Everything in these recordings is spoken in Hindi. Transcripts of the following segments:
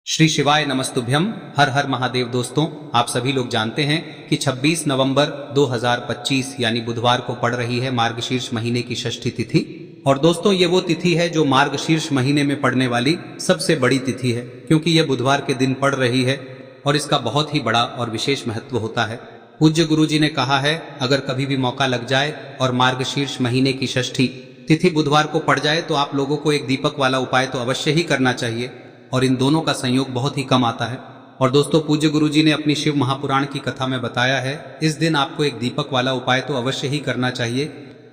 श्री शिवाय नमस्तुभ्यम। हर हर महादेव। दोस्तों, आप सभी लोग जानते हैं कि 26 नवंबर 2025 यानी बुधवार को पड़ रही है मार्गशीर्ष महीने की षष्ठी तिथि। और दोस्तों, ये वो तिथि है जो मार्गशीर्ष महीने में पड़ने वाली सबसे बड़ी तिथि है, क्योंकि यह बुधवार के दिन पड़ रही है और इसका बहुत ही बड़ा और विशेष महत्व होता है। पूज्य गुरु जी ने कहा है, अगर कभी भी मौका लग जाए और मार्गशीर्ष महीने की षष्ठी तिथि बुधवार को पड़ जाए तो आप लोगों को एक दीपक वाला उपाय तो अवश्य ही करना चाहिए, और इन दोनों का संयोग बहुत ही कम आता है। और दोस्तों, पूज्य गुरु जी ने अपनी शिव महापुराण की कथा में बताया है, इस दिन आपको एक दीपक वाला उपाय तो अवश्य ही करना चाहिए,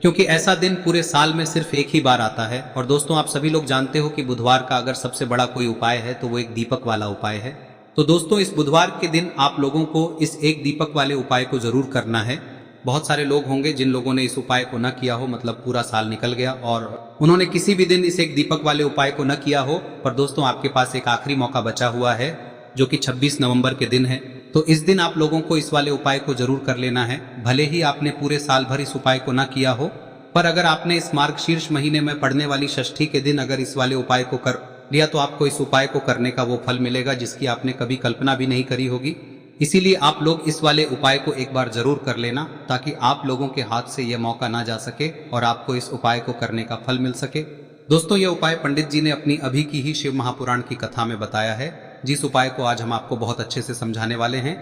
क्योंकि ऐसा दिन पूरे साल में सिर्फ एक ही बार आता है। और दोस्तों, आप सभी लोग जानते हो कि बुधवार का अगर सबसे बड़ा कोई उपाय है तो वो एक दीपक वाला उपाय है। तो दोस्तों, इस बुधवार के दिन आप लोगों को इस एक दीपक वाले उपाय को जरूर करना है। बहुत सारे लोग होंगे जिन लोगों ने इस उपाय को न किया हो, मतलब पूरा साल निकल गया और उन्होंने किसी भी दिन इस एक दीपक वाले उपाय को न किया हो। पर दोस्तों, आपके पास एक आखिरी मौका बचा हुआ है, जो कि 26 नवंबर के दिन है। तो इस दिन आप लोगों को इस वाले उपाय को जरूर कर लेना है। भले ही आपने पूरे साल भर इस उपाय को न किया हो, पर अगर आपने इस मार्गशीर्ष महीने में पड़ने वाली षष्ठी के दिन अगर इस वाले उपाय को कर लिया तो आपको इस उपाय को करने का वो फल मिलेगा जिसकी आपने कभी कल्पना भी नहीं करी होगी। इसीलिए आप लोग इस वाले उपाय को एक बार जरूर कर लेना, ताकि आप लोगों के हाथ से यह मौका ना जा सके और आपको इस उपाय को करने का फल मिल सके। दोस्तों, यह उपाय पंडित जी ने अपनी अभी की ही शिव महापुराण की कथा में बताया है, जिस उपाय को आज हम आपको बहुत अच्छे से समझाने वाले हैं।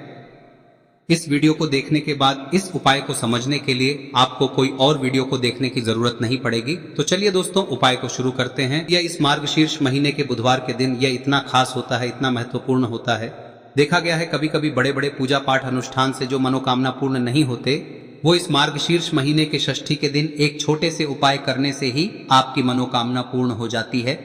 इस वीडियो को देखने के बाद इस उपाय को समझने के लिए आपको कोई और वीडियो को देखने की जरूरत नहीं पड़ेगी। तो चलिए दोस्तों, उपाय को शुरू करते हैं। यह इस मार्गशीर्ष महीने के बुधवार के दिन यह इतना खास होता है, इतना महत्वपूर्ण होता है। देखा गया है कभी कभी बड़े बड़े पूजा पाठ अनुष्ठान से जो मनोकामना पूर्ण नहीं होते, वो इस मार्गशीर्ष महीने के षष्ठी के दिन एक छोटे से उपाय करने से ही आपकी मनोकामना पूर्ण हो जाती है।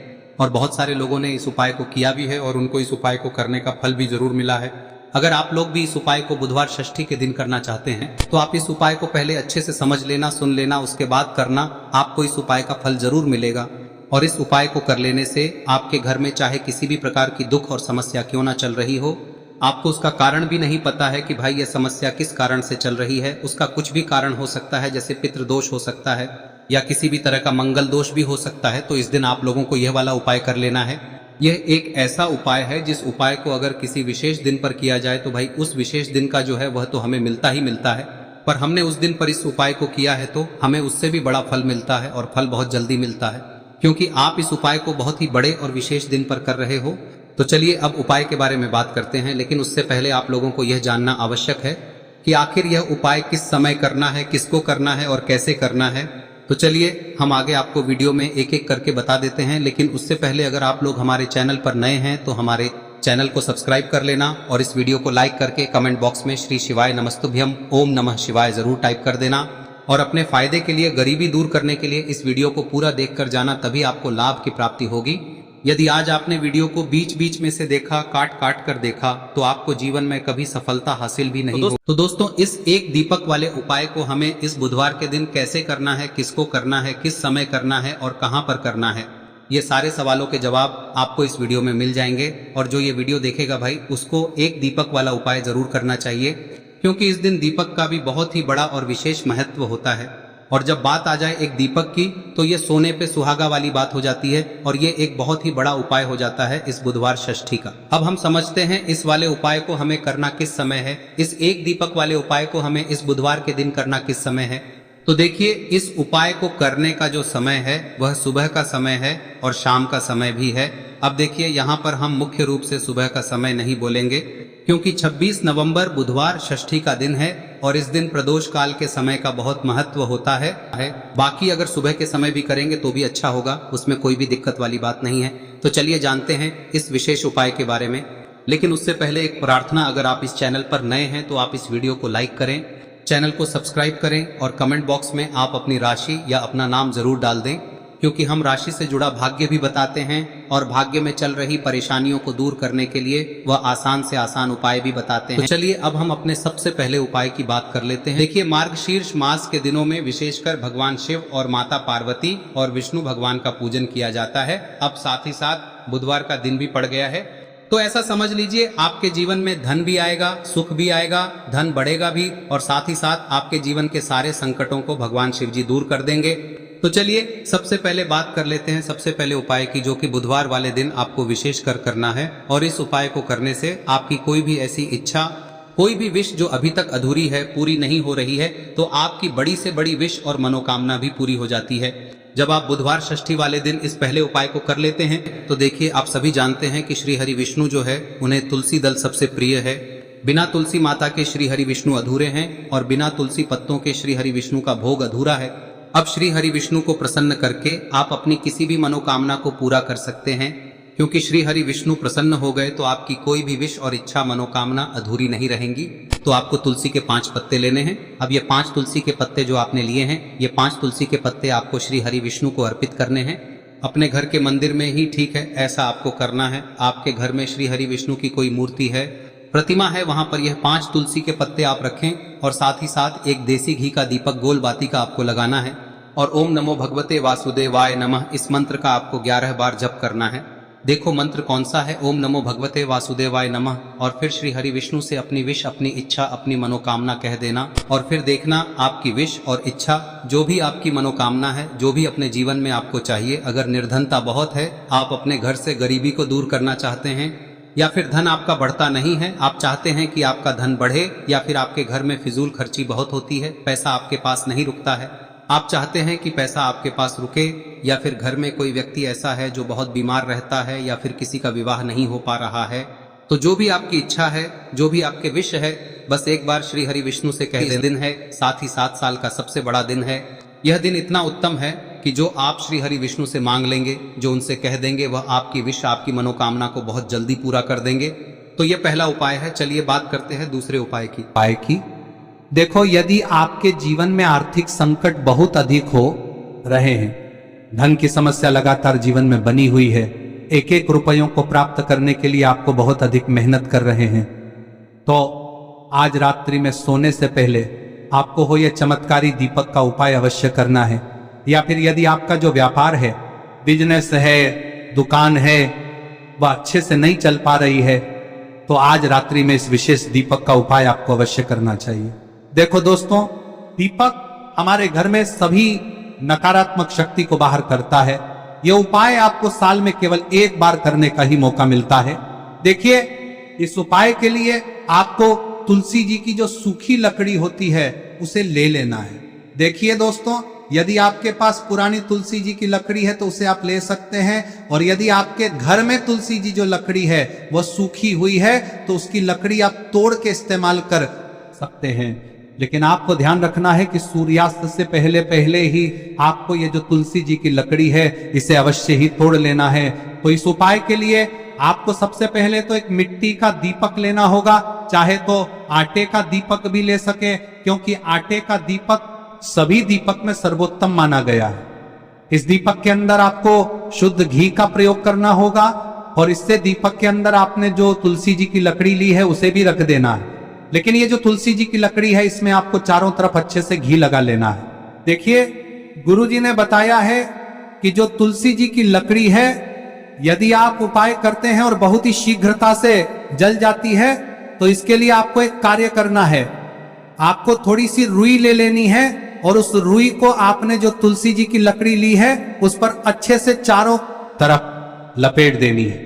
और बहुत सारे लोगों ने इस उपाय को किया भी है और उनको इस उपाय को करने का फल भी जरूर मिला है। अगर आप लोग भी इस उपाय को बुधवार षष्ठी के दिन करना चाहते हैं तो आप इस उपाय को पहले अच्छे से समझ लेना, सुन लेना, उसके बाद करना। आपको इस उपाय का फल जरूर मिलेगा। और इस उपाय को कर लेने से आपके घर में चाहे किसी भी प्रकार की दुख और समस्या क्यों ना चल रही हो, आपको उसका कारण भी नहीं पता है कि भाई ये समस्या किस कारण से चल रही है, उसका कुछ भी कारण हो सकता है, जैसे पितृदोष हो सकता है या किसी भी तरह का मंगल दोष भी हो सकता है। तो इस दिन आप लोगों को यह वाला उपाय कर लेना है। यह एक ऐसा उपाय है जिस उपाय को अगर किसी विशेष दिन पर किया जाए तो भाई उस विशेष दिन का जो है वह तो हमें मिलता ही मिलता है, पर हमने उस दिन पर इस उपाय को किया है तो हमें उससे भी बड़ा फल मिलता है, और फल बहुत जल्दी मिलता है, क्योंकि आप इस उपाय को बहुत ही बड़े और विशेष दिन पर कर रहे हो। तो चलिए अब उपाय के बारे में बात करते हैं, लेकिन उससे पहले आप लोगों को यह जानना आवश्यक है कि आखिर यह उपाय किस समय करना है, किसको करना है और कैसे करना है। तो चलिए हम आगे आपको वीडियो में एक एक करके बता देते हैं, लेकिन उससे पहले अगर आप लोग हमारे चैनल पर नए हैं तो हमारे चैनल को सब्सक्राइब कर लेना और इस वीडियो को लाइक करके कमेंट बॉक्स में श्री शिवाय नमस्तुभ्यम ओम नमः शिवाय जरूर टाइप कर देना। और अपने फायदे के लिए, गरीबी दूर करने के लिए इस वीडियो को पूरा देखकर जाना, तभी आपको लाभ की प्राप्ति होगी। यदि आज आपने वीडियो को बीच बीच में से देखा, काट काट कर देखा, तो आपको जीवन में कभी सफलता हासिल भी नहीं होगी। तो दोस्तों, इस एक दीपक वाले उपाय को हमें इस बुधवार के दिन कैसे करना है, किसको करना है, किस समय करना है और कहां पर करना है, ये सारे सवालों के जवाब आपको इस वीडियो में मिल जाएंगे। और जो ये वीडियो देखेगा भाई, उसको एक दीपक वाला उपाय जरूर करना चाहिए, क्योंकि इस दिन दीपक का भी बहुत ही बड़ा और विशेष महत्व होता है। और जब बात आ जाए एक दीपक की, तो ये सोने पे सुहागा वाली बात हो जाती है, और ये एक बहुत ही बड़ा उपाय हो जाता है इस बुधवार षष्ठी का। अब हम समझते हैं इस वाले उपाय को हमें करना किस समय है। इस एक दीपक वाले उपाय को हमें इस बुधवार के दिन करना किस समय है। तो देखिए, इस उपाय को करने का जो समय है वह सुबह का समय है और शाम का समय भी है। अब देखिए, यहाँ पर हम मुख्य रूप से सुबह का समय नहीं बोलेंगे, क्योंकि 26 नवंबर बुधवार षष्ठी का दिन है और इस दिन प्रदोष काल के समय का बहुत महत्व होता है। बाकी अगर सुबह के समय भी करेंगे तो भी अच्छा होगा, उसमें कोई भी दिक्कत वाली बात नहीं है। तो चलिए जानते हैं इस विशेष उपाय के बारे में। लेकिन उससे पहले एक प्रार्थना, अगर आप इस चैनल पर नए हैं तो आप इस वीडियो को लाइक करें, चैनल को सब्सक्राइब करें और कमेंट बॉक्स में आप अपनी राशि या अपना नाम जरूर डाल दें, क्योंकि हम राशि से जुड़ा भाग्य भी बताते हैं और भाग्य में चल रही परेशानियों को दूर करने के लिए वह आसान से आसान उपाय भी बताते हैं। तो चलिए अब हम अपने सबसे पहले उपाय की बात कर लेते हैं। देखिए, मार्गशीर्ष मास के दिनों में विशेषकर भगवान शिव और माता पार्वती और विष्णु भगवान का पूजन किया जाता है। अब साथ ही साथ बुधवार का दिन भी पड़ गया है, तो ऐसा समझ लीजिए आपके जीवन में धन भी आएगा, सुख भी आएगा, धन बढ़ेगा भी, और साथ ही साथ आपके जीवन के सारे संकटों को भगवान शिव जी दूर कर देंगे। तो चलिए सबसे पहले बात कर लेते हैं सबसे पहले उपाय की, जो कि बुधवार वाले दिन आपको विशेष कर करना है। और इस उपाय को करने से आपकी कोई भी ऐसी इच्छा, कोई भी विश जो अभी तक अधूरी है, पूरी नहीं हो रही है, तो आपकी बड़ी से बड़ी विश और मनोकामना भी पूरी हो जाती है जब आप बुधवार षष्ठी वाले दिन इस पहले उपाय को कर लेते हैं। तो देखिए, आप सभी जानते हैं कि श्री हरि विष्णु जो है उन्हें तुलसी दल सबसे प्रिय है। बिना तुलसी माता के श्री हरि विष्णु अधूरे हैं और बिना तुलसी पत्तों के श्री हरि विष्णु का भोग अधूरा है। अब श्री हरि विष्णु को प्रसन्न करके आप अपनी किसी भी मनोकामना को पूरा कर सकते हैं, क्योंकि श्री हरि विष्णु प्रसन्न हो गए तो आपकी कोई भी विश और इच्छा मनोकामना अधूरी नहीं रहेंगी। तो आपको तुलसी के 5 पत्ते लेने हैं। अब ये 5 तुलसी के पत्ते जो आपने लिए हैं, ये 5 तुलसी के पत्ते आपको श्री हरि विष्णु को अर्पित करने हैं। अपने घर के मंदिर में ही ठीक है, ऐसा आपको करना है। आपके घर में श्री हरि विष्णु की कोई मूर्ति है, प्रतिमा है, वहां पर यह 5 तुलसी के पत्ते आप रखें और साथ ही साथ एक देसी घी का दीपक गोल बाती का आपको लगाना है। और ओम नमो भगवते वासुदेवाय नमः इस मंत्र का आपको 11 बार जप करना है। देखो मंत्र कौन सा है, ओम नमो भगवते वासुदेवाय नमः। और फिर श्री हरि विष्णु से अपनी विश, अपनी इच्छा, अपनी मनोकामना कह देना। और फिर देखना आपकी विश और इच्छा, जो भी आपकी मनोकामना है, जो भी अपने जीवन में आपको चाहिए। अगर निर्धनता बहुत है, आप अपने घर से गरीबी को दूर करना चाहते हैं, या फिर धन आपका बढ़ता नहीं है, आप चाहते हैं कि आपका धन बढ़े, या फिर आपके घर में फिजूल खर्ची बहुत होती है, पैसा आपके पास नहीं रुकता है, आप चाहते हैं कि पैसा आपके पास रुके, या फिर घर में कोई व्यक्ति ऐसा है जो बहुत बीमार रहता है, या फिर किसी का विवाह नहीं हो पा रहा है, तो जो भी आपकी इच्छा है, जो भी आपके विश है, बस एक बार श्री हरि विष्णु से कह दें। दिन है, साथ ही 7 साल का सबसे बड़ा दिन है। यह दिन इतना उत्तम है कि जो आप श्री हरि विष्णु से मांग लेंगे, जो उनसे कह देंगे, वह आपकी विश, आपकी मनोकामना को बहुत जल्दी पूरा कर देंगे। तो यह पहला उपाय है। चलिए बात करते हैं दूसरे उपाय की। देखो, यदि आपके जीवन में आर्थिक संकट बहुत अधिक हो रहे हैं, धन की समस्या लगातार जीवन में बनी हुई है, एक एक रुपयों को प्राप्त करने के लिए आपको बहुत अधिक मेहनत कर रहे हैं, तो आज रात्रि में सोने से पहले आपको हो यह चमत्कारी दीपक का उपाय अवश्य करना है। या फिर यदि आपका जो व्यापार है, बिजनेस है, दुकान है, वह अच्छे से नहीं चल पा रही है, तो आज रात्रि में इस विशेष दीपक का उपाय आपको अवश्य करना चाहिए। देखो दोस्तों, दीपक हमारे घर में सभी नकारात्मक शक्ति को बाहर करता है। यह उपाय आपको साल में केवल एक बार करने का ही मौका मिलता है। देखिए, इस उपाय के लिए आपको तुलसी जी की जो सूखी लकड़ी होती है उसे ले लेना है। देखिए दोस्तों, यदि आपके पास पुरानी तुलसी जी की लकड़ी है तो उसे आप ले सकते हैं, और यदि आपके घर में तुलसी जी जो लकड़ी है वह सूखी हुई है तो उसकी लकड़ी आप तोड़ के इस्तेमाल कर सकते हैं। लेकिन आपको ध्यान रखना है कि सूर्यास्त से पहले पहले ही आपको ये जो तुलसी जी की लकड़ी है इसे अवश्य ही तोड़ लेना है। तो इस उपाय के लिए आपको सबसे पहले तो एक मिट्टी का दीपक लेना होगा, चाहे तो आटे का दीपक भी ले सके, क्योंकि आटे का दीपक सभी दीपक में सर्वोत्तम माना गया है। इस दीपक के अंदर आपको शुद्ध घी का प्रयोग करना होगा, और इससे दीपक के अंदर आपने जो तुलसी जी की लकड़ी ली है उसे भी रख देना है। लेकिन ये जो तुलसी जी की लकड़ी है, इसमें आपको चारों तरफ अच्छे से घी लगा लेना है। देखिए, गुरुजी ने बताया है कि जो तुलसी जी की लकड़ी है, यदि आप उपाय करते हैं और बहुत ही शीघ्रता से जल जाती है, तो इसके लिए आपको एक कार्य करना है। आपको थोड़ी सी रुई ले लेनी है, और उस रुई को आपने जो तुलसी जी की लकड़ी ली है उस पर अच्छे से चारों तरफ लपेट देनी है।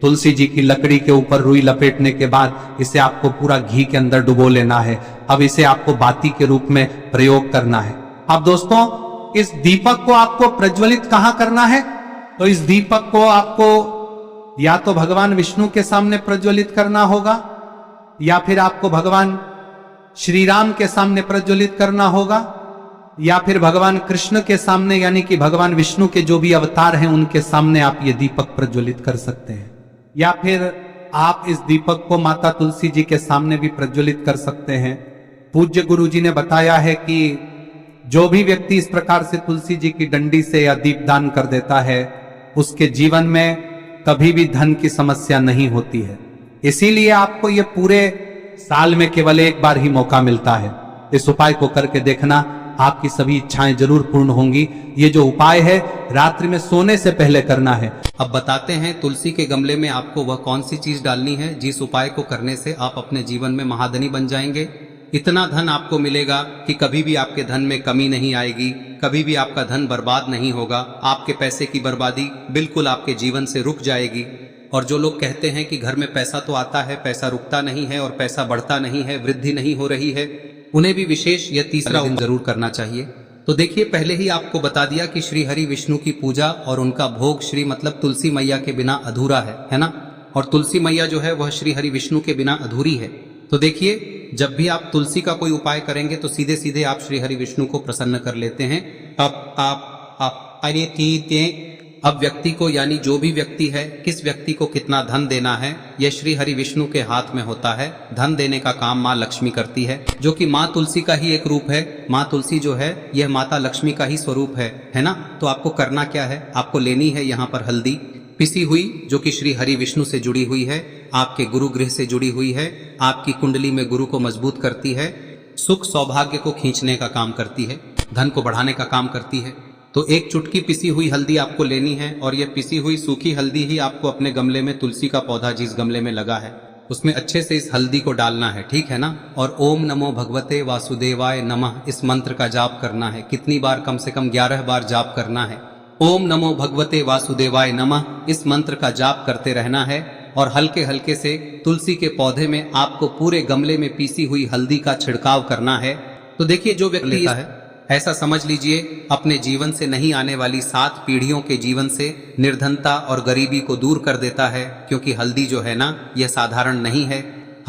तुलसी जी की लकड़ी के ऊपर रुई लपेटने के बाद इसे आपको पूरा घी के अंदर डुबो लेना है। अब इसे आपको बाती के रूप में प्रयोग करना है। अब दोस्तों, इस दीपक को आपको प्रज्वलित कहां करना है? तो इस दीपक को आपको या तो भगवान विष्णु के सामने प्रज्वलित करना होगा, या फिर आपको भगवान श्री राम के सामने प्रज्वलित करना होगा, या फिर भगवान कृष्ण के सामने, यानी कि भगवान विष्णु के जो भी अवतार हैं उनके सामने आप ये दीपक प्रज्वलित कर सकते हैं। या फिर आप इस दीपक को माता तुलसी जी के सामने भी प्रज्वलित कर सकते हैं। पूज्य गुरु जी ने बताया है कि जो भी व्यक्ति इस प्रकार से तुलसी जी की डंडी से या दीपदान कर देता है, उसके जीवन में कभी भी धन की समस्या नहीं होती है। इसीलिए आपको ये पूरे साल में केवल एक बार ही मौका मिलता है। इस उपाय को करके देखना, आपकी सभी इच्छाएं जरूर पूर्ण होंगी। ये जो उपाय है रात्रि में सोने से पहले करना है। अब बताते हैं तुलसी के गमले में आपको वह कौन सी चीज डालनी है जिस उपाय को करने से आप अपने जीवन में महाधनी बन जाएंगे। इतना धन आपको मिलेगा कि कभी भी आपके धन में कमी नहीं आएगी, कभी भी आपका धन बर्बाद नहीं होगा। आपके पैसे की बर्बादी बिल्कुल आपके जीवन से रुक जाएगी। और जो लोग कहते हैं कि घर में पैसा तो आता है, पैसा रुकता नहीं है और पैसा बढ़ता नहीं है, वृद्धि नहीं हो रही है, उन्हें भी विशेष यह तीसरा दिन जरूर करना चाहिए। तो देखिए, पहले ही आपको बता दिया कि श्री हरि विष्णु की पूजा और उनका भोग श्री मतलब तुलसी मैया के बिना अधूरा है ना। और तुलसी मैया जो है वह श्री हरि विष्णु के बिना अधूरी है। तो देखिए, जब भी आप तुलसी का कोई उपाय करेंगे तो सीधे सीधे आप श्री हरि विष्णु को प्रसन्न कर लेते हैं। अब व्यक्ति को, यानी जो भी व्यक्ति है, किस व्यक्ति को कितना धन देना है, यह श्री हरि विष्णु के हाथ में होता है। धन देने का काम माँ लक्ष्मी करती है, जो कि माँ तुलसी का ही एक रूप है। माँ तुलसी जो है यह माता लक्ष्मी का ही स्वरूप है ना। तो आपको करना क्या है, आपको लेनी है यहाँ पर हल्दी पिसी हुई, जो कि श्री हरि विष्णु से जुड़ी हुई है, आपके गुरु गृह से जुड़ी हुई है, आपकी कुंडली में गुरु को मजबूत करती है, सुख सौभाग्य को खींचने का काम करती है, धन को बढ़ाने का काम करती है। तो एक चुटकी पिसी हुई हल्दी आपको लेनी है और यह पिसी हुई सूखी हल्दी ही आपको अपने गमले में, तुलसी का पौधा जिस गमले में लगा है उसमें अच्छे से इस हल्दी को डालना है, ठीक है ना। और ओम नमो भगवते वासुदेवाय नमः इस मंत्र का जाप करना है। कितनी बार? कम से कम 11 बार जाप करना है। ओम नमो भगवते वासुदेवाय नमः इस मंत्र का जाप करते रहना है और हल्के हल्के से तुलसी के पौधे में आपको पूरे गमले में पीसी हुई हल्दी का छिड़काव करना है। तो देखिए, जो व्यक्ति लेता है, ऐसा समझ लीजिए अपने जीवन से नहीं आने वाली 7 पीढ़ियों के जीवन से निर्धनता और गरीबी को दूर कर देता है। क्योंकि हल्दी जो है ना, यह साधारण नहीं है।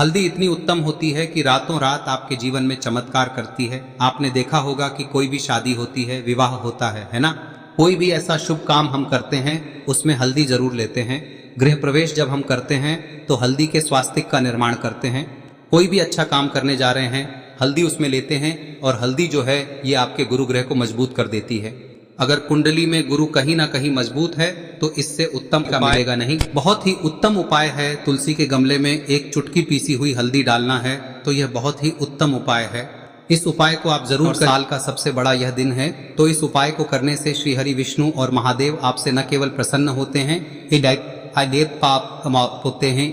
हल्दी इतनी उत्तम होती है कि रातों रात आपके जीवन में चमत्कार करती है। आपने देखा होगा कि कोई भी शादी होती है, विवाह होता है ना, कोई भी ऐसा शुभ काम हम करते हैं उसमें हल्दी जरूर लेते हैं। गृह प्रवेश जब हम करते हैं तो हल्दी के स्वास्तिक का निर्माण करते हैं। कोई भी अच्छा काम करने जा रहे हैं, हल्दी उसमें लेते हैं और हल्दी जो है ये आपके गुरु ग्रह को मजबूत कर देती है। अगर कुंडली में गुरु कहीं ना कहीं मजबूत है तो इससे उत्तम का मिलेगा नहीं। बहुत ही उत्तम उपाय है, तुलसी के गमले में एक चुटकी पीसी हुई हल्दी डालना है, तो यह बहुत ही उत्तम उपाय है। इस उपाय को आप जरूर, साल का सबसे बड़ा यह दिन है, तो इस उपाय को करने से श्री हरि विष्णु और महादेव आपसे न केवल प्रसन्न होते हैं, पाप होते हैं,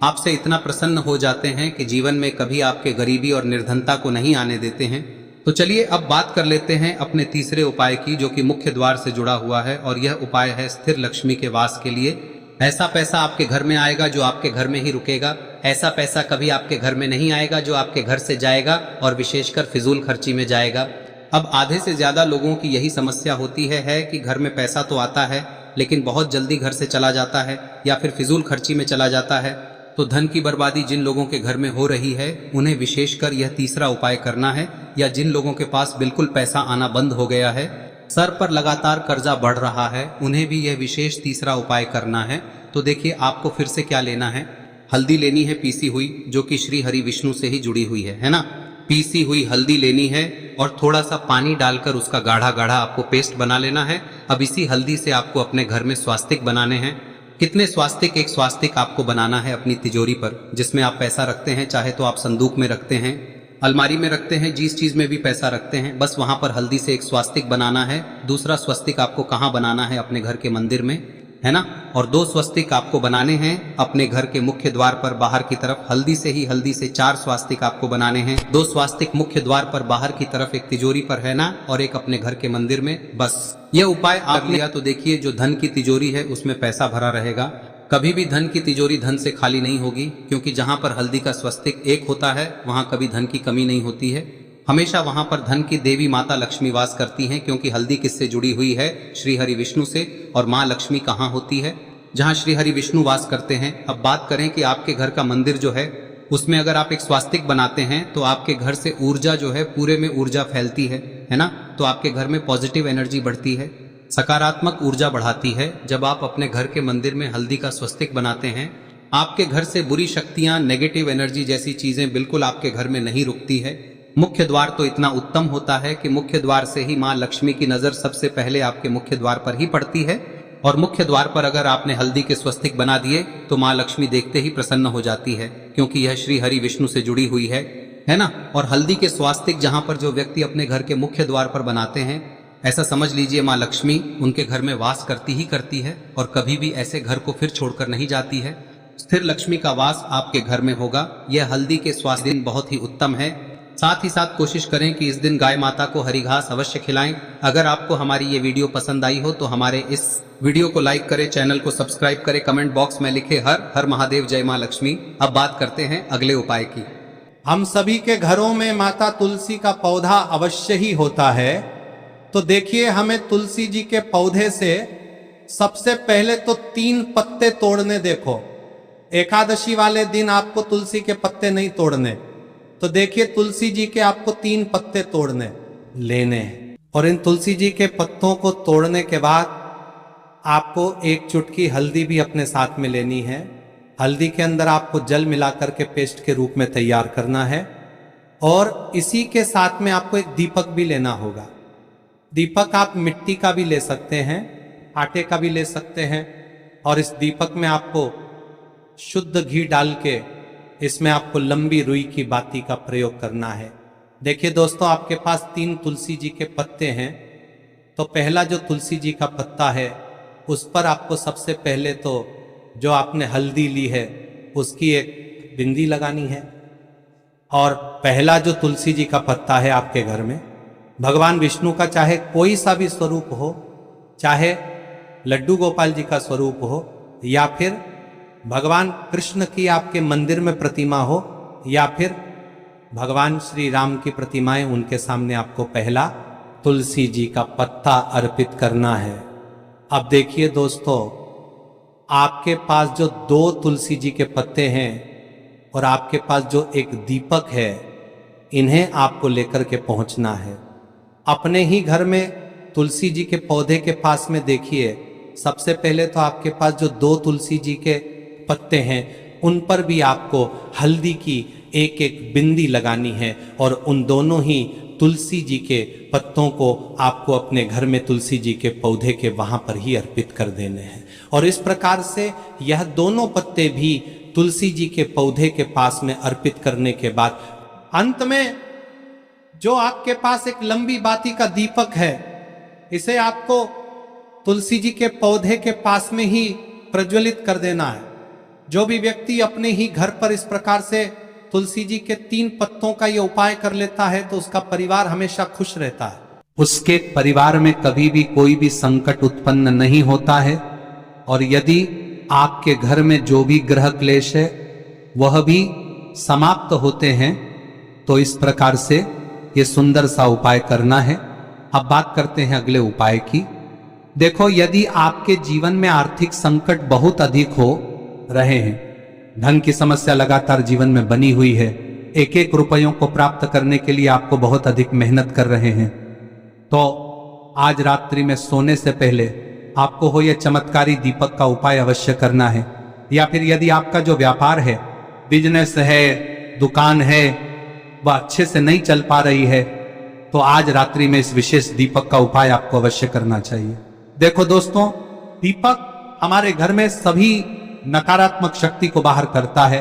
आपसे इतना प्रसन्न हो जाते हैं कि जीवन में कभी आपके गरीबी और निर्धनता को नहीं आने देते हैं। तो चलिए अब बात कर लेते हैं अपने तीसरे उपाय की, जो कि मुख्य द्वार से जुड़ा हुआ है। और यह उपाय है स्थिर लक्ष्मी के वास के लिए। ऐसा पैसा आपके घर में आएगा जो आपके घर में ही रुकेगा। ऐसा पैसा कभी आपके घर में नहीं आएगा जो आपके घर से जाएगा और विशेषकर फिजूल खर्ची में जाएगा। अब आधे से ज्यादा लोगों की यही समस्या होती है कि घर में पैसा तो आता है लेकिन बहुत जल्दी घर से चला जाता है या फिर फिजूल खर्ची में चला जाता है। तो धन की बर्बादी जिन लोगों के घर में हो रही है उन्हें विशेषकर यह तीसरा उपाय करना है। या जिन लोगों के पास बिल्कुल पैसा आना बंद हो गया है, सर पर लगातार कर्जा बढ़ रहा है, उन्हें भी यह विशेष तीसरा उपाय करना है। तो देखिए, आपको फिर से क्या लेना है, हल्दी लेनी है पीसी हुई, जो कि श्री हरि विष्णु से ही जुड़ी हुई है ना। पीसी हुई हल्दी लेनी है और थोड़ा सा पानी डालकर उसका गाढ़ा गाढ़ा आपको पेस्ट बना लेना है। अब इसी हल्दी से आपको अपने घर में स्वास्तिक बनाने हैं। कितने स्वास्तिक? एक स्वास्तिक आपको बनाना है अपनी तिजोरी पर, जिसमें आप पैसा रखते हैं। चाहे तो आप संदूक में रखते हैं, अलमारी में रखते हैं, जिस चीज में भी पैसा रखते हैं, बस वहां पर हल्दी से एक स्वास्तिक बनाना है। दूसरा स्वस्तिक आपको कहाँ बनाना है? अपने घर के मंदिर में, है ना। और 2 स्वस्तिक आपको बनाने हैं अपने घर के मुख्य द्वार पर बाहर की तरफ। हल्दी से 4 स्वास्तिक आपको बनाने हैं। 2 स्वास्तिक मुख्य द्वार पर बाहर की तरफ, एक तिजोरी पर, है ना, और एक अपने घर के मंदिर में। बस यह उपाय आप लिया तो देखिए, जो धन की तिजोरी है उसमें पैसा भरा रहेगा। कभी भी धन की तिजोरी धन से खाली नहीं होगी, क्योंकि जहां पर हल्दी का स्वस्तिक एक होता है वहां कभी धन की कमी नहीं होती है। हमेशा वहां पर धन की देवी माता लक्ष्मी वास करती हैं, क्योंकि हल्दी किससे जुड़ी हुई है? श्री हरि विष्णु से। और माँ लक्ष्मी कहाँ होती है? जहाँ श्री हरि विष्णु वास करते हैं। अब बात करें कि आपके घर का मंदिर जो है उसमें अगर आप एक स्वास्तिक बनाते हैं तो आपके घर से ऊर्जा जो है, पूरे में ऊर्जा फैलती है ना। तो आपके घर में पॉजिटिव एनर्जी बढ़ती है, सकारात्मक ऊर्जा बढ़ाती है। जब आप अपने घर के मंदिर में हल्दी का स्वस्तिक बनाते हैं, आपके घर से बुरी शक्तियां, नेगेटिव एनर्जी जैसी चीजें बिल्कुल आपके घर में नहीं रुकती है। मुख्य द्वार तो इतना उत्तम होता है कि मुख्य द्वार से ही माँ लक्ष्मी की नजर सबसे पहले आपके मुख्य द्वार पर ही पड़ती है। और मुख्य द्वार पर अगर आपने हल्दी के स्वस्तिक बना दिए तो माँ लक्ष्मी देखते ही प्रसन्न हो जाती है, क्योंकि यह श्री हरि विष्णु से जुड़ी हुई है ना। और हल्दी के स्वास्तिक जहां पर जो व्यक्ति अपने घर के मुख्य द्वार पर बनाते हैं, ऐसा समझ लीजिए माँ लक्ष्मी उनके घर में वास करती ही करती है और कभी भी ऐसे घर को फिर छोड़कर नहीं जाती है। स्थिर लक्ष्मी का वास आपके घर में होगा। यह हल्दी के स्वास्थ्य दिन बहुत ही उत्तम है। साथ ही साथ कोशिश करें कि इस दिन गाय माता को हरी घास अवश्य खिलाएं। अगर आपको हमारी ये वीडियो पसंद आई हो तो हमारे इस वीडियो को लाइक करें, चैनल को सब्सक्राइब करें, कमेंट बॉक्स में लिखे हर हर महादेव, जय मां लक्ष्मी। अब बात करते हैं अगले उपाय की। हम सभी के घरों में माता तुलसी का पौधा अवश्य ही होता है। तो देखिए, हमें तुलसी जी के पौधे से सबसे पहले तो 3 पत्ते तोड़ने। देखो, एकादशी वाले दिन आपको तुलसी के पत्ते नहीं तोड़ने। तो देखिए, तुलसी जी के आपको 3 पत्ते तोड़ने लेने हैं। और इन तुलसी जी के पत्तों को तोड़ने के बाद आपको 1 चुटकी हल्दी भी अपने साथ में लेनी है। हल्दी के अंदर आपको जल मिलाकर के पेस्ट के रूप में तैयार करना है। और इसी के साथ में आपको एक दीपक भी लेना होगा। दीपक आप मिट्टी का भी ले सकते हैं, आटे का भी ले सकते हैं। और इस दीपक में आपको शुद्ध घी डाल के इसमें आपको लंबी रुई की बाती का प्रयोग करना है। देखिए दोस्तों, आपके पास 3 तुलसी जी के पत्ते हैं। तो पहला जो तुलसी जी का पत्ता है उस पर आपको सबसे पहले तो जो आपने हल्दी ली है उसकी एक बिंदी लगानी है। और पहला जो तुलसी जी का पत्ता है आपके घर में, भगवान विष्णु का चाहे कोई सा भी स्वरूप हो, चाहे लड्डू गोपाल जी का स्वरूप हो, या फिर भगवान कृष्ण की आपके मंदिर में प्रतिमा हो, या फिर भगवान श्री राम की प्रतिमाएं, उनके सामने आपको पहला तुलसी जी का पत्ता अर्पित करना है। अब देखिए दोस्तों, आपके पास जो 2 तुलसी जी के पत्ते हैं और आपके पास जो एक दीपक है, इन्हें आपको लेकर के पहुंचना है। अपने ही घर में तुलसी जी के पौधे के पास में देखिए, सबसे पहले तो आपके पास जो 2 तुलसी जी के पत्ते हैं उन पर भी आपको हल्दी की एक बिंदी लगानी है। और उन दोनों ही तुलसी जी के पत्तों को आपको अपने घर में तुलसी जी के पौधे के वहां पर ही अर्पित कर देने हैं। और इस प्रकार से यह दोनों पत्ते भी तुलसी जी के पौधे के पास में अर्पित करने के बाद अंत में जो आपके पास एक लंबी बाती का दीपक है, इसे आपको तुलसी जी के पौधे के पास में ही प्रज्वलित कर देना है। जो भी व्यक्ति अपने ही घर पर इस प्रकार से तुलसी जी के 3 पत्तों का ये उपाय कर लेता है तो उसका परिवार हमेशा खुश रहता है। उसके परिवार में कभी भी कोई भी संकट उत्पन्न नहीं होता है। और यदि आपके घर में जो भी ग्रह क्लेश है वह भी समाप्त होते हैं। तो इस प्रकार से ये सुंदर सा उपाय करना है। अब बात करते हैं अगले उपाय की। देखो, यदि आपके जीवन में आर्थिक संकट बहुत अधिक हो रहे हैं, धन की समस्या लगातार जीवन में बनी हुई है, एक रुपयों को प्राप्त करने के लिए आपको बहुत अधिक मेहनत कर रहे हैं, तो आज रात्रि में सोने से पहले आपको हो यह चमत्कारी दीपक का उपाय अवश्य करना है। या फिर यदि आपका जो व्यापार है, बिजनेस है, दुकान है, वह अच्छे से नहीं चल पा रही है, तो आज रात्रि में इस विशेष दीपक का उपाय आपको अवश्य करना चाहिए। देखो दोस्तों, दीपक हमारे घर में सभी नकारात्मक शक्ति को बाहर करता है।